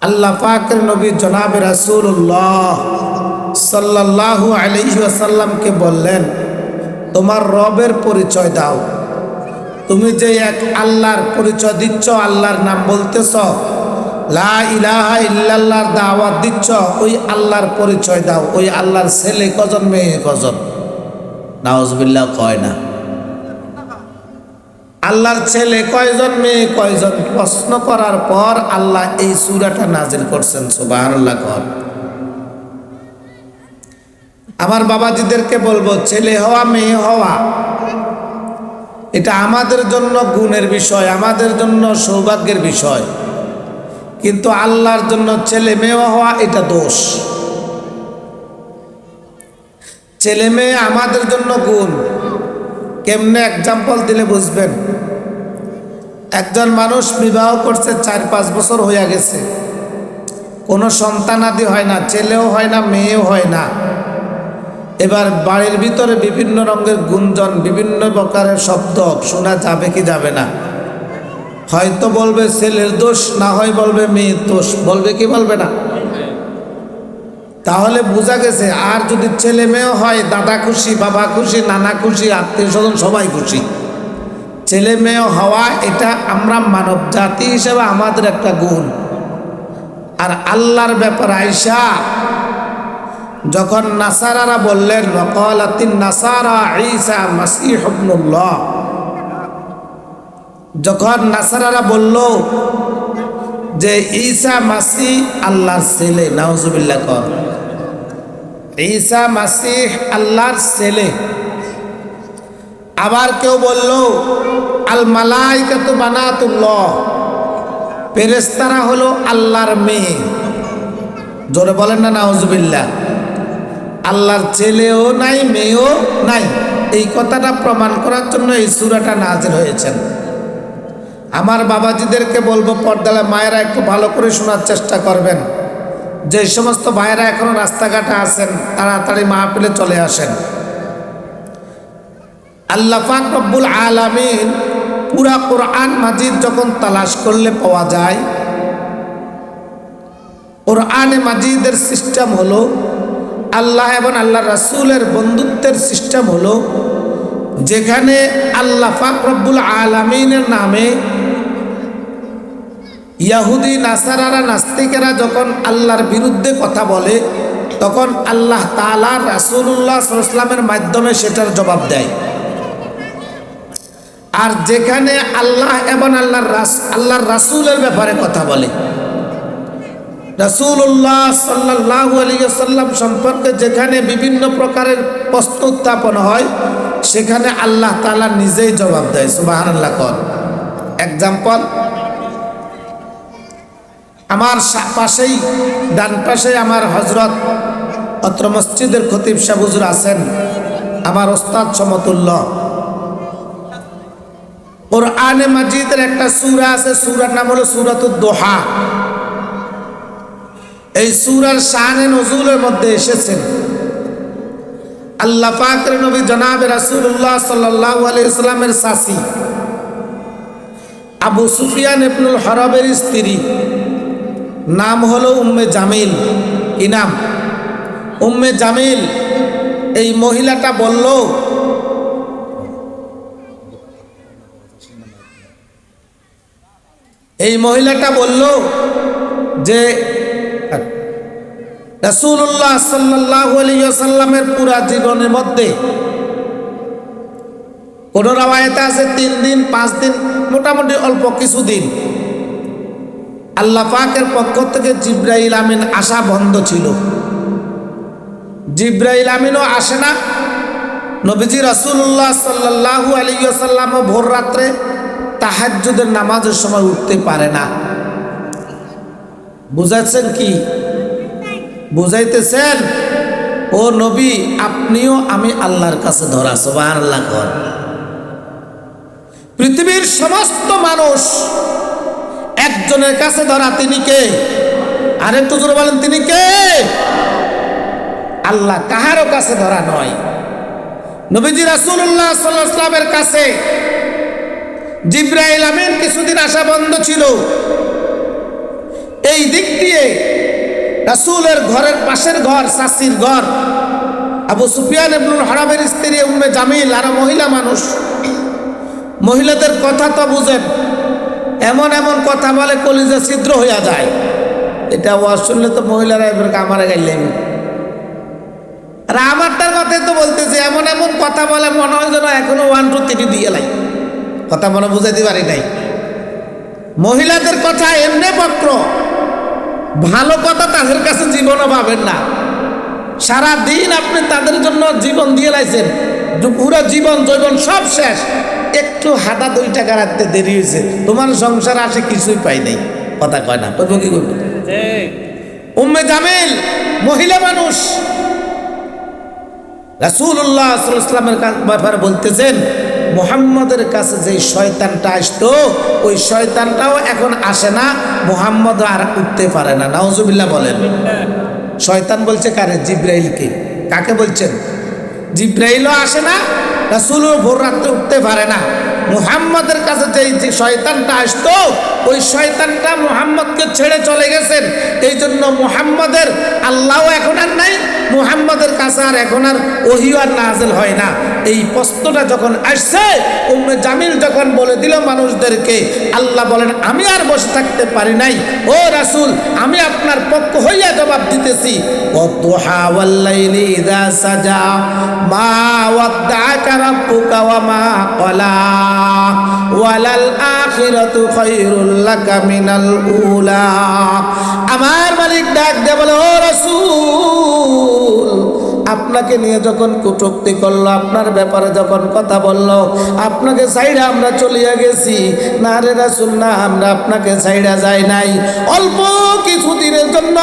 আল্লাহ পাকের নবী জনাবে রাসূলুল্লাহ সাল্লাল্লাহু আলাইহি ওয়াসাল্লামকে বললেন, তোমার রবের পরিচয় দাও। তুমি যে এক আল্লাহর পরিচয় দিচ্ছ, আল্লাহর নাম বলতেছ, লা ইলাহা ইল্লাল্লাহর দাওয়াত দিচ্ছ, ওই আল্লাহর পরিচয় দাও। ওই আল্লাহর ছেলে কজন, মেয়ে কজন? নাউজুবিল্লাহ কয় না। আল্লাহর ছেলে কয়জন, মেয়ে কয়জন? প্রশ্ন করার পর আল্লাহ এই সূরাটা নাজিল করছেন। সুবহানাল্লাহ কর। আমার বাবাজিদেরকে বলবো, ছেলে হওয়া মেয়ে হওয়া এটা আমাদের জন্য গুণের বিষয়, আমাদের জন্য সৌভাগ্যের বিষয়, কিন্তু আল্লাহর জন্য ছেলে মেয়ে হওয়া এটা দোষ। ছেলে মেয়ে আমাদের জন্য গুণ। কেমনে এক্সাম্পল দিলে বুঝবেন? একজন মানুষ বিবাহ করছে, 4-5 বছর হয়ে গেছে, কোনো সন্তানাদি হয় না, ছেলেও হয় না, মেয়েও হয় না। এবার বাড়ির ভিতরে বিভিন্ন রঙের গুঞ্জন, বিভিন্ন প্রকারের শব্দ শোনা যাবে কি যাবে না? হয়তো বলবে ছেলের দোষ, না হয় বলবে মেয়ের দোষ। বলবে কি বলবে না? তাহলে বোঝা গেছে, আর যদি ছেলে মেয়েও হয়, দাদা খুশি, বাবা খুশি, নানা খুশি, আত্মীয় স্বজন সবাই খুশি। ছেলে মেয়ে হওয়া এটা আমরা মানব জাতি হিসেবে আমাদের একটা গুণ। আর আল্লাহর ব্যাপার আইসা যখন নাসারারা বললেন, ওয়াকালাতিন নাসারা ঈসা মাসীহ ইবনুল্লাহ, যখন নাসারারা বলল যে ঈসা মাসীহ আল্লাহর ছেলে, নাউজুবিল্লাহ কর, ঈসা মাসীহ আল্লাহর ছেলে। আবার কেউ বলল আল মালাইকাতু বানাতুল্লাহ, ফেরেশতারা হলো আল্লাহর মেয়ে। জোরে বলেন না নাউজুবিল্লাহ। আল্লাহর ছেলেও নাই, মেয়েও নাই। এই কথাটা প্রমাণ করার জন্য এই সূরাটা নাজিল হয়েছেন। আমার বাবাজিদেরকে বলবো, পর্দার মায়েরা একটু ভালো করে শোনার চেষ্টা করবেন। যে সমস্ত ভাইয়েরা এখনো রাস্তাঘাটে আছেন, তাড়াতাড়ি মাহফিলে চলে আসেন। আল্লাহ পাক রব্বুল আলামিন পুরা কোরআন মাজিদ যখন তালাশ করলে পাওয়া যায়, কোরআনে মাজিদের সিস্টেম হলো আল্লাহ এবং আল্লাহ রাসূলের বন্ধুত্বের সিস্টেম হলো, যেখানে আল্লাহ পাক রব্বুল আলামিনের নামে ইয়াহুদি নাসারারা নাস্তিকেরা যখন আল্লাহর বিরুদ্ধে কথা বলে, তখন আল্লাহ তাআলা রাসূলুল্লাহ সাল্লাল্লাহু আলাইহি ওয়াসাল্লামের মাধ্যমে সেটার জবাব দেয়। আর যেখানে আল্লাহ এবং আল্লাহর রাসূলের ব্যাপারে কথা বলে, রাসূলুল্লাহ সাল্লাল্লাহু আলাইহি ওয়াসাল্লাম সম্পর্কে যেখানে বিভিন্ন প্রকারের প্রশ্ন উত্থাপন হয়, সেখানে আল্লাহ তাআলা নিজেই জবাব দেয়। সুবহানাল্লাহ কর। এক্সাম্পল, আমার পাশেই, ডান পাশে আমার হযরত অত্র মসজিদের খতিব সাহেব হুজুর আছেন, আমার ওস্তাদ সমতুল্য। কোরআনে মাজিদের একটা সূরা আছে, সূরার নাম হলো সূরাতুদ দোহা। এই সূরার শানে নজুলের মধ্যে এসেছেন আল্লাহ পাকের নবী জনাবে রাসূলুল্লাহ সাল্লাল্লাহু আলাইহি ওয়াসাল্লামের চাচী আবু সুফিয়ান ইবনুল হরবের স্ত্রী, নাম হলো উম্মে জামিল। কি নাম? উম্মে জামিল। এই মহিলাটা বলল, যে রাসূলুল্লাহ সাল্লাল্লাহু আলাইহি ওয়াসাল্লামের পুরা জীবনের মধ্যে কোন রাওয়ায়াতে আছে 3 দিন 5 দিন, মোটামুটি অল্প কিছুদিন আল্লাহ পাকের পক্ষ থেকে জিবরাইল আমিন আসা বন্ধ ছিল। জিবরাইল আমিনও আসে না। নবীজি রাসূলুল্লাহ সাল্লাল্লাহু আলাইহি ওয়াসাল্লামও ভোর রাত্রে তাহাজ্জুদের নামাজের সময় উঠতে পারে না। বুঝাচ্ছেন কি? বুঝাইতেছেন, ও নবী আপনিও আমি আল্লাহর কাছে ধরা। সুবহানাল্লাহ কর। পৃথিবীর সমস্ত মানুষ একজনের কাছে ধরা, তিনি কে? আরেকটু জোরে বলেন, তিনি কে? আল্লাহ। কাহারও কাছে ধরা নয়। নবীজি রাসূলুল্লাহ সাল্লাল্লাহু আলাইহি ওয়াসাল্লামের কাছে জিবরাইল আমিন কিছুদিন আসা বন্ধ ছিল। এই দিক দিয়ে রাসূলের ঘরের পাশের ঘর চাচির ঘর, আবু সুফিয়ান ইবনুল হারামের স্ত্রী উম্মে জামিল আর মহিলা মানুষ। মহিলাদের কথা তো বুঝেন, এমন এমন কথা বলে কলিজা ছিদ্র হইয়া যায়। এটা ওয়াজ শুনলে তো মহিলারা এবার আমারে গাইলেন, আর আমারটার কথাই তো বলতেছে, এমন এমন কথা বলে মনে হয় যেন এখনো 1 2 3 দিয়ে লাই। কথা মনে বুঝাইতে পারি নাই। মহিলাদের কথা এমনি বক্র, ভালো কথা তাদের কাছে জীবনও পাবেন না। সারা দিন আপনি তাদের জন্য জীবন দিয়ে লাইছেন, পুরো জীবন জৈবন সব শেষ, একটু হাঁটা 2 টাকা রাখতে দেরি হয়েছে, তোমার সংসার আসে কিছুই পাই নাই। কথা কয় না, তবু কি করবো? উম্মে জামিল মহিলা মানুষ, রাসূলুল্লাহ সাল্লাল্লাহু আলাইহি ওয়াসাল্লামের ব্যাপারে বলতেছেন, মুহাম্মদের কাছে যে শয়তানটা আসতো ওই শয়তানটাও এখন আসে না, মুহাম্মদ আর উঠতে পারে না। নাউজুবিল্লাহ বলেন। শয়তান বলছে কারে? জিব্রাইলকে। কাকে বলছেন? জিব্রাইলও আসে না, রাসূলও ভোর রাত্রে উঠতে পারে না। মুহাম্মদের কাছে যে শয়তানটা আসতো ওই শয়তানটা মুহাম্মদকে ছেড়ে চলে গেছেন। এই জন্য মুহাম্মদের আল্লাহও এখন আর নাই, মুহাম্মদের কাছে আর এখন আর ওহী আর নাযিল হয় না। এই প্রশ্নটা যখন আসছে, উম্মে জামিল যখন বলে দিল মানুষদেরকে, আল্লাহ বলেন আমি আর বসে থাকতে পারি নাই, ও রাসূল আমি আপনার পক্ষ হইয়া জবাব দিতেছি। ওয়াদুহা ওয়াল লাইলি ইযা সাজা মা ওয়াদ্দাআকা রাব্বুকা ওয়া মা ক্বালা ওয়ালাল আখিরাতু খায়রুল লাকা মিনাল উলা। আমার মালিক ডাক দিয়ে বলে, ও রাসূল আপনাকে নিয়ে যখন কটূক্তি করলো, আপনার ব্যাপারে যখন কথা বললো, আপনাকে ছাইড়া আমরা চলিয়া গেছি। না রে রাসূল না, আমরা আপনাকে ছাইড়া যাই নাই। অল্প কিছুদিনের জন্য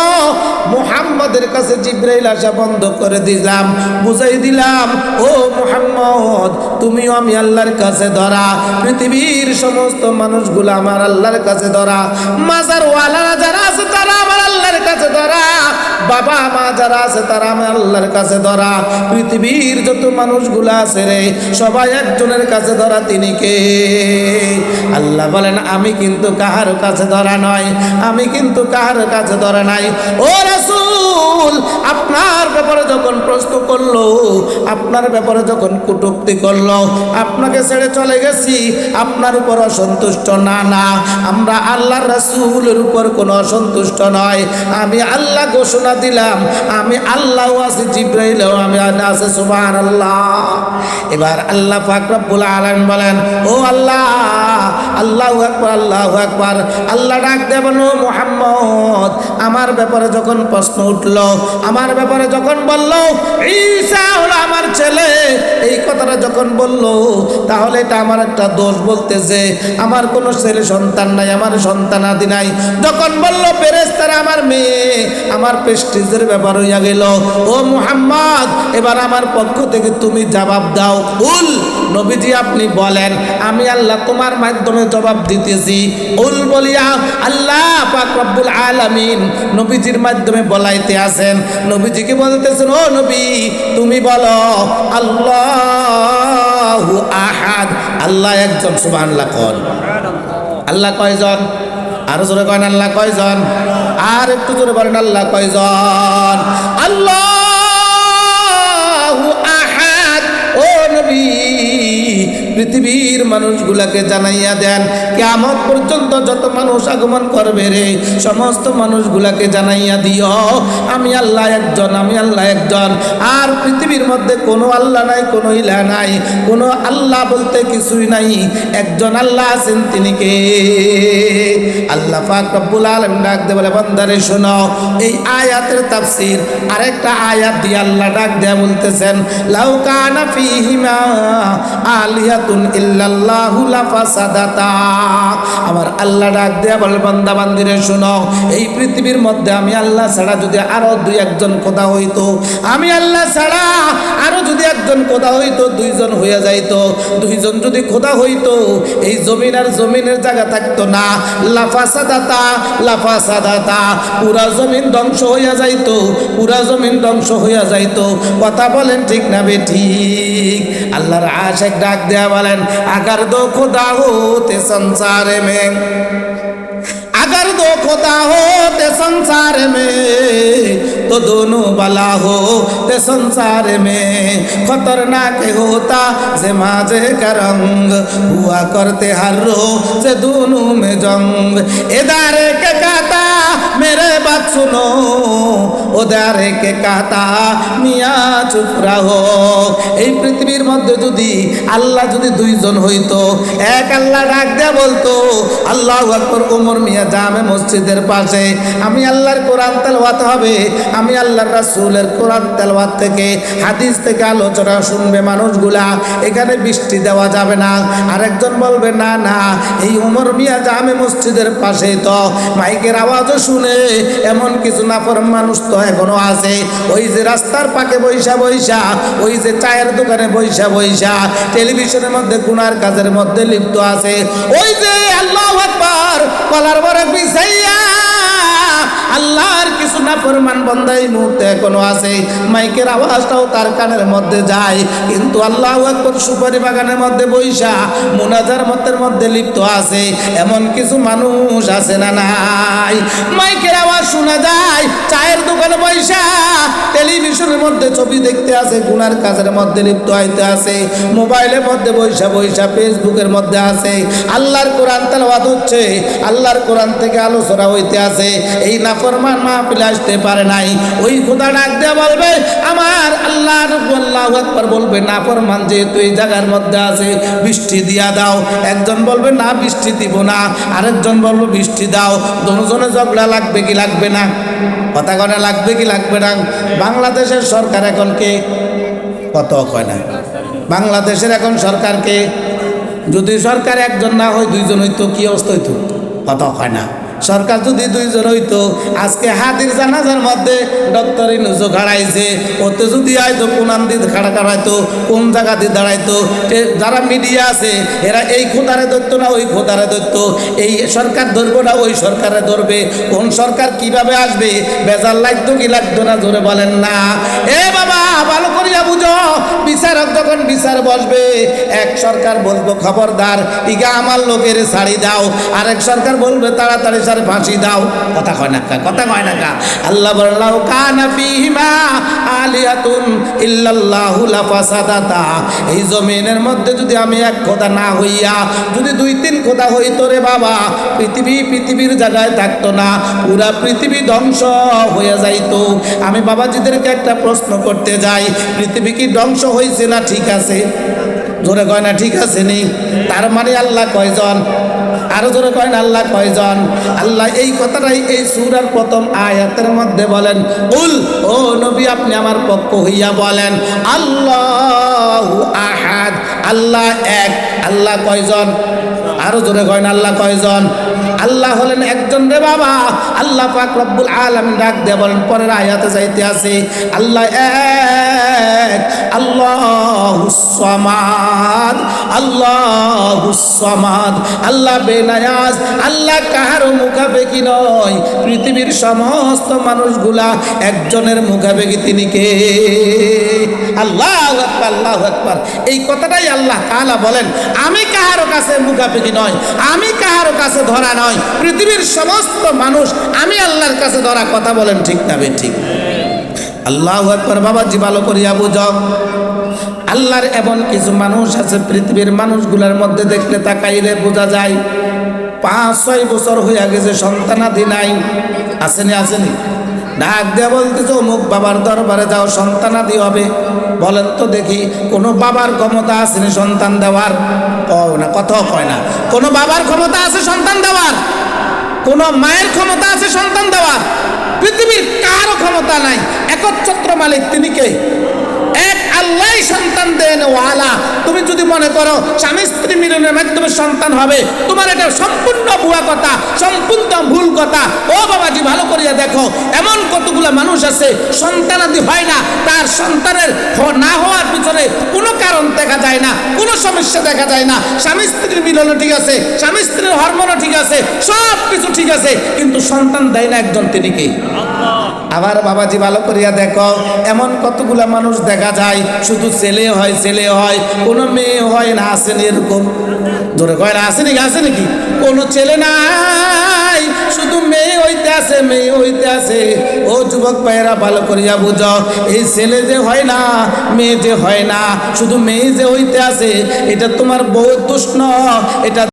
মুহাম্মদের কাছে জিব্রাইল আসা বন্ধ করে দিলাম, বুঝাই দিলাম, ও মুহাম্মদ তুমিও আমি আল্লাহর কাছে ধরা, পৃথিবীর সমস্ত মানুষগুলো আমার আল্লাহর কাছে ধরা, মাজার ওয়ালারা যারা আছে তারা আমার আল্লাহর কাছে ধরা, বাবা মা যারা আছে তারা আমার আল্লাহর কাছে ধরা, পৃথিবীর যত মানুষগুলো আছে রে সবাই একজনের কাছে ধরা, তিনি কে? আল্লাহ বলেন আমি কিন্তু কাহার কাছে ধরা নয়, আমি কিন্তু কাহার কাছে ধরা নাই। ও রাসূল আপনার ব্যাপারে যখন প্রশ্ন করলো, আপনার ব্যাপারে যখন কটূক্তি করলো, আপনাকে ছেড়ে চলে গেছি, আপনার উপর অসন্তুষ্ট না, না আমরা আল্লাহর রাসূলের উপর কোনো অসন্তুষ্ট নয়। আমি আল্লাহ ঘোষণা দিলাম, আমি আল্লাহও আছি, জিব্রাইলও আমি আছে, সুবহানাল্লাহ। এবার আল্লাহ পাক রব্বুল আলামিন বলেন, ও আল্লাহ, আল্লাহু আকবার, আল্লাহু আকবার। আল্লাহ ডাক দেবেন, ও মুহাম্মদ আমার ব্যাপারে যখন প্রশ্ন উঠলো, আমার ব্যাপারে যখন বললো ঈসা হলো আমার ছেলে, এই কথাটা যখন বললো, তাহলে এটা আমার একটা দোষ বলতেছে, আমার কোনো ছেলে সন্তান নাই, আমার সন্তানাদি নাই। যখন বললো ফেরেশতারা আমার মেয়ে, আমার প্রেস্টিজের ব্যাপার হইয়া গেল। ও মুহাম্মদ এবার আমার পক্ষ থেকে তুমি জবাব দাও। উল নবীজি আপনি বলেন, আমি আল্লাহ তোমার মাধ্যমে জবাব দিতেছি। উল বলিয়া আল্লাহ পাক রব্বুল আলামিন নবীজির মাধ্যমে বলাইতে আছেন। নবীজিকে বলতেছেন, ও নবী তুমি বলো আল্লাহু আহাদ, আল্লাহ একজন। সুবহানাল্লাহ কোন? আল্লাহ কয়জন? আরো জোরে কয় আল্লাহ কয়জন? আর একটু জোরে বলেন আল্লাহ কয়জন? আল্লাহু আহাদ। ও নবী পৃথিবীর মানুষগুলাকে জানাইয়া দেন, কিয়ামত পর্যন্ত যত মানুষ আগমন করবে রে সমস্ত মানুষগুলাকে জানাইয়া দিও আমি আল্লাহ একজন, আমি আল্লাহ একজন। আর পৃথিবীর মধ্যে কোনো আল্লাহ নাই, কোনো ইলাহ নাই, কোনো আল্লাহ বলতে কিছুই নাই, একজন আল্লাহ আছেন, তিনি কে? আল্লাহ পাক রব্বুল আলামিন ডাক দিয়ে বলে, বান্দারে শোনো, এই আয়াতের তাফসীর আরেকটা আয়াত দিয়ে আল্লাহ ডাক দিয়ে বলতেছেন, লাউ কানা ফীহিমা আলিহাতুন ইল্লাল্লাহু লাফাসাদাতা। আমার আল্লাহ ডাক দিয়ে বলে, বান্দা বান্দিরে শোনো, এই পৃথিবীর মধ্যে আমি আল্লাহ ছাড়া যদি আরো 2 জন খোদা হইতো, আমি আল্লাহ ছাড়া আরো যদি একজন খোদা হইতো, 2 জন হইয়া যাইতো। 2 জন যদি খোদা হইতো, এই জমিন আর জমিনের জায়গা থাকতো না। লাফাসাদাতা, লাফাসাদাতা, পুরা জমিন ধ্বংস হইয়া যাইতো, পুরা জমিন ধ্বংস হইয়া যাইতো। কথা বলেন ঠিক না বেঠিক? আল্লাহর আশিক ডাক দেয়া বলেন, আগার দো খুদা হোতে সংসারে মে, अगर दो खुदा होते संसार में तो दोनों भला होते संसार में खतरनाक होता जमाजे का रंग हुआ करते हर रोज दोनों में जंग इदारे के कहता मेरे बात सुनो उदारे के कहता मिया चुप रहो এই পৃথিবীর মধ্যে যদি আল্লাহ যদি দুইজন হইতো এক আল্লাহ ডাক দেয়া বলতো আল্লাহু আকবার ওমর মিয়া জামে মসজিদের পাশে আমি আল্লাহর কোরআন তেলাওয়াত হবে আমি আল্লাহর রাসূলের কোরআন তেলাওয়াত থেকে হাদিস থেকে আলোচনা শুনবে মানুষগুলা এখানে বৃষ্টি দেওয়া যাবে না আরেকজন বলবে না না এই ওমর মিয়া জামে মসজিদের পাশে তো মাইকের আওয়াজও শুনে এমন কিছু নাফরমান মানুষ তো এখনো আছে ওই যে রাস্তার পাকে বইসা বইসা ওই যে চায়ের দোকানে বইসা বইসা টেলিভিশনের মধ্যে গুনার কাজের মধ্যে লিপ্ত আছে ওই যে আল্লাহু আকবার কলার বরে বিছাইয়া আল্লাহর কিছু নাফরমান বান্দা এই মুহূর্তে এখনো আছে মাইকের আওয়াজটাও তার কানের মধ্যে যায় কিন্তু আল্লাহু আকবার সুপারি বাগানের মধ্যে বইসা মুনাজার মধ্যে লিপ্ত আছে এমন কিছু মানুষ আছে না নাই মাইকের আওয়াজ শোনা যায় চায়ের দোকানে বইসা টেলিভিশনের মধ্যে ছবি দেখতে আছে গুনার কাজের মধ্যে লিপ্ত হইতে আছে মোবাইলের মধ্যে বইসা বইসা ফেসবুকের মধ্যে আছে আল্লাহর কোরআন তেলাওয়াত হচ্ছে আল্লাহর কোরআন থেকে আলোচনা হইতে আছে এই নাফরমান মাহফিলে আসতে পারে নাই ওই খোদা ডাক দিয়ে বলবে আমার আল্লাহর আল্লাহু আকবার বলবে নাফরমান যেহেতু এই জায়গার মধ্যে আছে বৃষ্টি দিয়া দাও একজন বলবে না বৃষ্টি দিব না আরেকজন বলবে বৃষ্টি দাও দুজনে ঝগড়া লাগবে কি লাগবে না কথা কনা লাগবে কি লাগবে না বাংলাদেশের সরকার এখন কে কত কয় না বাংলাদেশের এখন সরকারকে যদি সরকার একজন না হয় দুইজন হইতো কি অবস্থা হইতো কত কয় না সরকার যদি দুইজন হইতো আজকে হাতির জানাজার মধ্যে ডক্টর ইনুজো খাড়াইছে ওতে যদি হয়তো কোনান দিয়ে খাড়া খাড়াইতো কোন জায়গা দিয়ে দাঁড়াইতো যারা মিডিয়া আছে এরা এই খোদারে ধরতো না ওই খোদারে ধরতো এই সরকার ধরবো না ওই সরকারে ধরবে কোন সরকার কিভাবে আসবে বেজার লাগতো কি লাগতো না জোরে বলেন না এ বাবা ভালো করিয়া বুঝো বিচারক যখন বিচার বসবে এক সরকার বলবো খবরদার ইগা আমার লোকের ছাড়ি দাও আরেক সরকার বলবে তাড়াতাড়ি ফাঁসি দাও কথা কয় না কা আল্লাহ বললাম কানা ফিহিমা আলিয়াতুন ইল্লাল্লাহু লাফাসাদাতা এই জমিনের মধ্যে যদি আমি এক খোদা না হইয়া যদি দুই তিন খোদা হইতো রে বাবা পৃথিবীর জায়গায় থাকতো না পুরা পৃথিবী ধ্বংস হয়ে যাইতো আমি বাবাজিদেরকে একটা প্রশ্ন করতে যাই পৃথিবী কি ধ্বংস হয়েছে না ঠিক আছে জোরে কয় না ঠিক আছে নি তার মানে আল্লাহ কয়জন আরো জোরে কয় না আল্লাহ কয়জন আল্লাহ এই কথাটাই এই সূরার প্রথম আয়াতের মধ্যে বলেন কুল ও নবী আপনি আমার পক্ষ হইয়া বলেন আল্লাহু আহাদ আল্লাহ এক আল্লাহ কয়জন আরো জোরে কয় না আল্লাহ কয়জন আল্লাহ হলেন একজন রে বাবা আল্লাহ পাক রব্বুল আলামিন ডাক দিয়ে বলেন পরের আয়াতে যাইতে আছে আল্লাহ এক আল্লাহুস সামাদ আল্লাহুস সামাদ আল্লাহ বেনায়াজ আল্লাহ কাহারও মুখাপেক্ষী নয় পৃথিবীর সমস্ত মানুষগুলা একজনের মুখাপেক্ষী তিনি কে আল্লাহু আকবার আল্লাহু আকবার এই কথাটাই আল্লাহ তাআলা বলেন আমি কাহারও কাছে মুখাপেক্ষী নয় আমি কাহারও কাছে ধরা নয় পৃথিবীর সমস্ত মানুষ আমি আল্লাহর কাছে ধরা কথা বলেন ঠিক না ঠিক আল্লাহু আকবার বাবাজি ভালো করিয়া বুঝো আল্লাহর এমন কিছু মানুষ আছে পৃথিবীর মানুষগুলোর মধ্যে দেখলে তাকাইলে বোঝা যায় 5-6 বছর হইয়া গেছে সন্তানাদি নাই আসেনি ডাক দিয়ে বলতেছে অমুক বাবার দরবারে যাও সন্তানাদি হবে বলেন তো দেখি কোনো বাবার ক্ষমতা আসেনি সন্তান দেওয়ার না কথা কয় না কোনো বাবার ক্ষমতা আছে সন্তান দেওয়ার কোনো মায়ের ক্ষমতা আছে সন্তান দেওয়ার পৃথিবীর কারো ক্ষমতা নাই একচ্ছত্র মালিক তিনি কে এক আল্লাহই সন্তান দেন ওয়ালা তুমি যদি মনে করো স্বামী স্ত্রী মিলনের মাধ্যমে সন্তান হবে তোমার এটা সম্পূর্ণ ভুয়া কথা সম্পূর্ণ ভুল কথা ও বাবাজি ভালো করিয়া দেখো এমন কতগুলো মানুষ আছে সন্তানাদি হয় না তার সন্তানের না হওয়ার পিছনে কোনো কারণ দেখা যায় না কোনো সমস্যা দেখা যায় না স্বামী স্ত্রীর মিলনও ঠিক আছে স্বামী স্ত্রীর হরমোনও ঠিক আছে সব কিছু ঠিক আছে কিন্তু সন্তান দেয় না একজন তিনি কে আবার বাবাজি ভালো করিয়া দেখো, এমন কতগুলা মানুষ দেখা যায় শুধু ছেলে হয় ছেলে হয়, কোনো মেয়ে হয় না। আসেন এরকম? জোরে কয় না, আসে নাকি? আসে নাকি? কোনো ছেলে নাই, শুধু মেয়ে হইতে আছে, মেয়ে হইতে আছে। ও যুবক ভাইয়েরা ভালো করিয়া বুঝো, এই ছেলে যে হয় না, মেয়ে যে হয় না, শুধু মেয়ে যে হইতে আছে, এটা তোমার বউ দোষ নয়, এটা